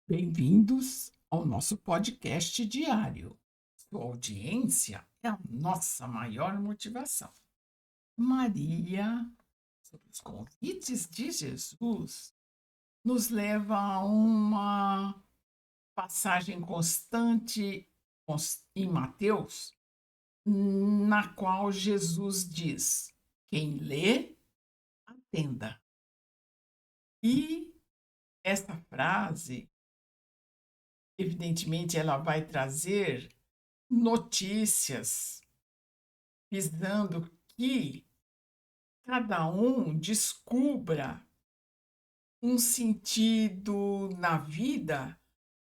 Bem-vindos ao nosso podcast diário. Sua audiência é a nossa maior motivação. Maria, sobre os convites de Jesus, nos leva a uma passagem constante em Mateus, na qual Jesus diz: quem lê, atenda. E essa frase, evidentemente, ela vai trazer notícias, visando que cada um descubra um sentido na vida,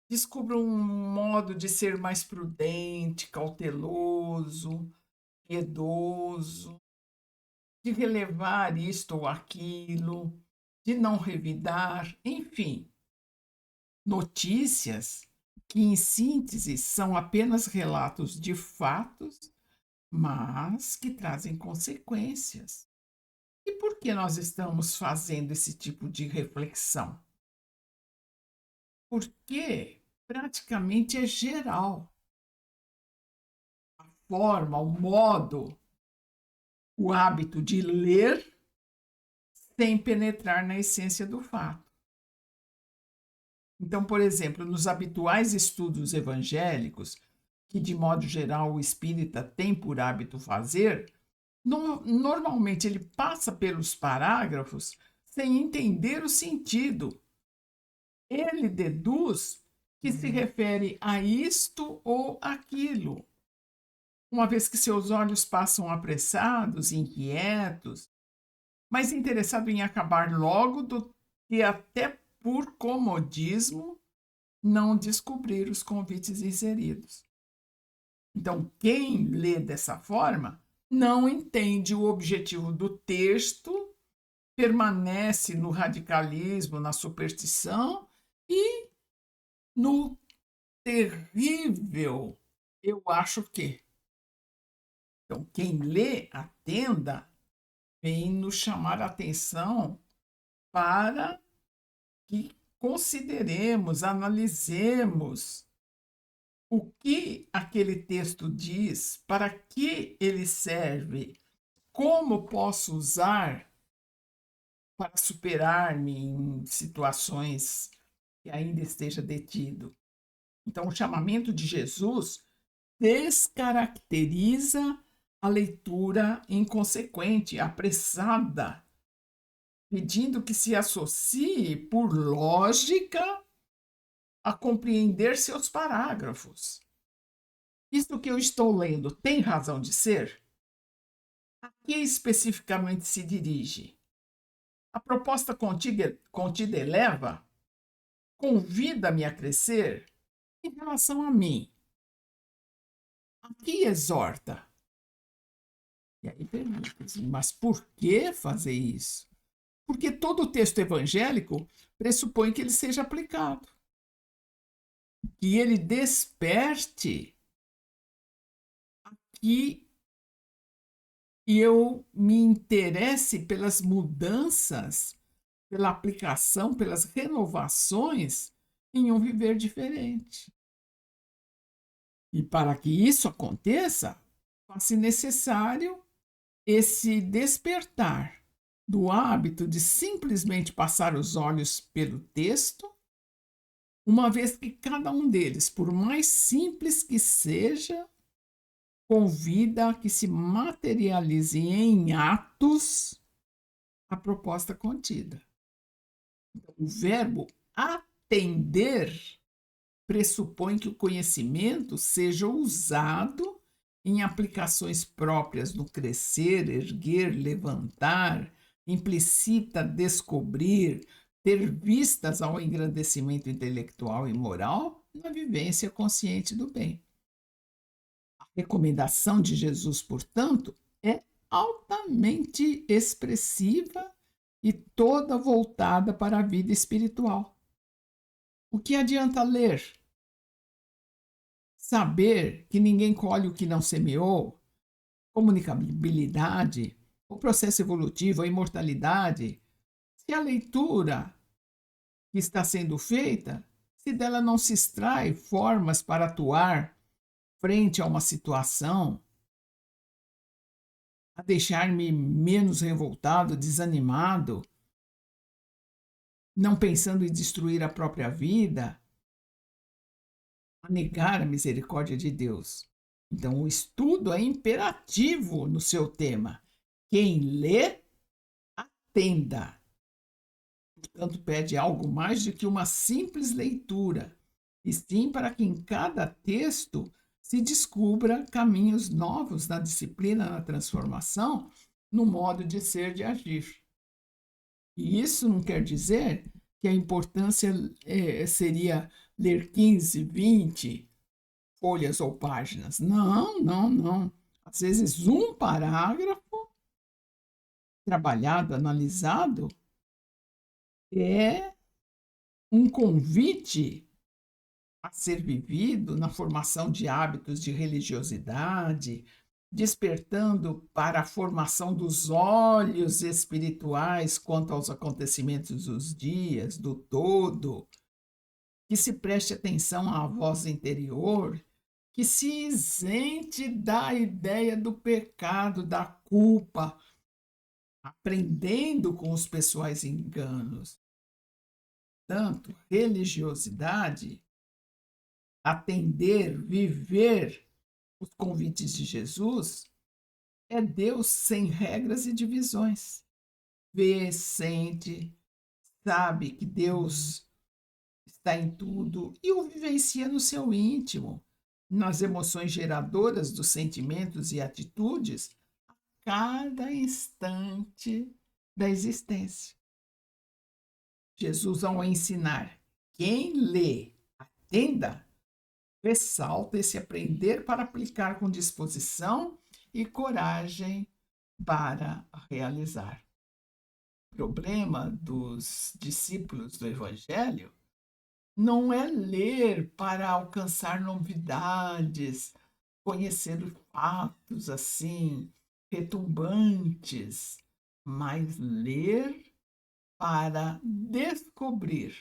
descubra um modo de ser mais prudente, cauteloso, piedoso, de relevar isto ou aquilo, de não revidar, enfim, notícias que, em síntese, são apenas relatos de fatos, mas que trazem consequências. E por que nós estamos fazendo esse tipo de reflexão? Porque praticamente é geral. A forma, o modo, o hábito de ler sem penetrar na essência do fato. Então, por exemplo, nos habituais estudos evangélicos, que de modo geral o espírita tem por hábito fazer, normalmente ele passa pelos parágrafos sem entender o sentido. Ele deduz que se refere a isto ou aquilo, uma vez que seus olhos passam apressados, inquietos, mas interessado em acabar logo do que até por comodismo não descobrir os convites inseridos. Então, quem lê dessa forma não entende o objetivo do texto, permanece no radicalismo, na superstição e no terrível eu acho que. Então, quem lê, atenda, vem nos chamar a atenção para que consideremos, analisemos o que aquele texto diz, para que ele serve, como posso usar para superar-me em situações que ainda esteja detido. Então, o chamamento de Jesus descaracteriza a leitura inconsequente, apressada, pedindo que se associe, por lógica, a compreender seus parágrafos. Isto que eu estou lendo tem razão de ser? A que especificamente se dirige? A proposta contida eleva? Convida-me a crescer? Em relação a mim, a que exorta? E aí pergunta-se, mas por que fazer isso? Porque todo o texto evangélico pressupõe que ele seja aplicado, que ele desperte que eu me interesse pelas mudanças, pela aplicação, pelas renovações em um viver diferente. E para que isso aconteça, faz-se necessário esse despertar do hábito de simplesmente passar os olhos pelo texto, uma vez que cada um deles, por mais simples que seja, convida a que se materialize em atos a proposta contida. Então, o verbo atender pressupõe que o conhecimento seja usado em aplicações próprias no crescer, erguer, levantar, implicita descobrir, ter vistas ao engrandecimento intelectual e moral na vivência consciente do bem. A recomendação de Jesus, portanto, é altamente expressiva e toda voltada para a vida espiritual. O que adianta ler? Saber que ninguém colhe o que não semeou, comunicabilidade, o processo evolutivo, a imortalidade, se a leitura que está sendo feita se dela não se extrai formas para atuar frente a uma situação, a deixar-me menos revoltado, desanimado, não pensando em destruir a própria vida, a negar a misericórdia de Deus. Então, o estudo é imperativo no seu tema. Quem lê, atenda. Portanto, pede algo mais do que uma simples leitura, e sim para que em cada texto se descubra caminhos novos na disciplina, na transformação, no modo de ser, de agir. E isso não quer dizer que a importância seria ler 15, 20 folhas ou páginas. Não, não, não. Às vezes, um parágrafo trabalhado, analisado, é um convite a ser vivido na formação de hábitos de religiosidade, despertando para a formação dos olhos espirituais quanto aos acontecimentos dos dias, do todo, que se preste atenção à voz interior, que se isente da ideia do pecado, da culpa, aprendendo com os pessoais enganos. Tanto religiosidade, atender, viver os convites de Jesus, é Deus sem regras e divisões. Vê, sente, sabe que Deus está em tudo e o vivencia no seu íntimo, nas emoções geradoras dos sentimentos e atitudes, a cada instante da existência. Jesus, ao ensinar quem lê, atenda, ressalta esse aprender para aplicar com disposição e coragem para realizar. O problema dos discípulos do Evangelho não é ler para alcançar novidades, conhecer os fatos assim, retumbantes, mas ler para descobrir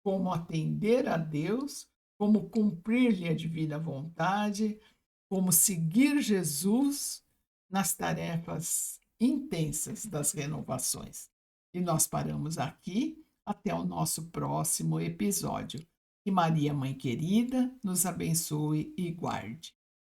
como atender a Deus, como cumprir-lhe a divina vontade, como seguir Jesus nas tarefas intensas das renovações. E nós paramos aqui. Até o nosso próximo episódio. Que Maria, Mãe querida, nos abençoe e guarde.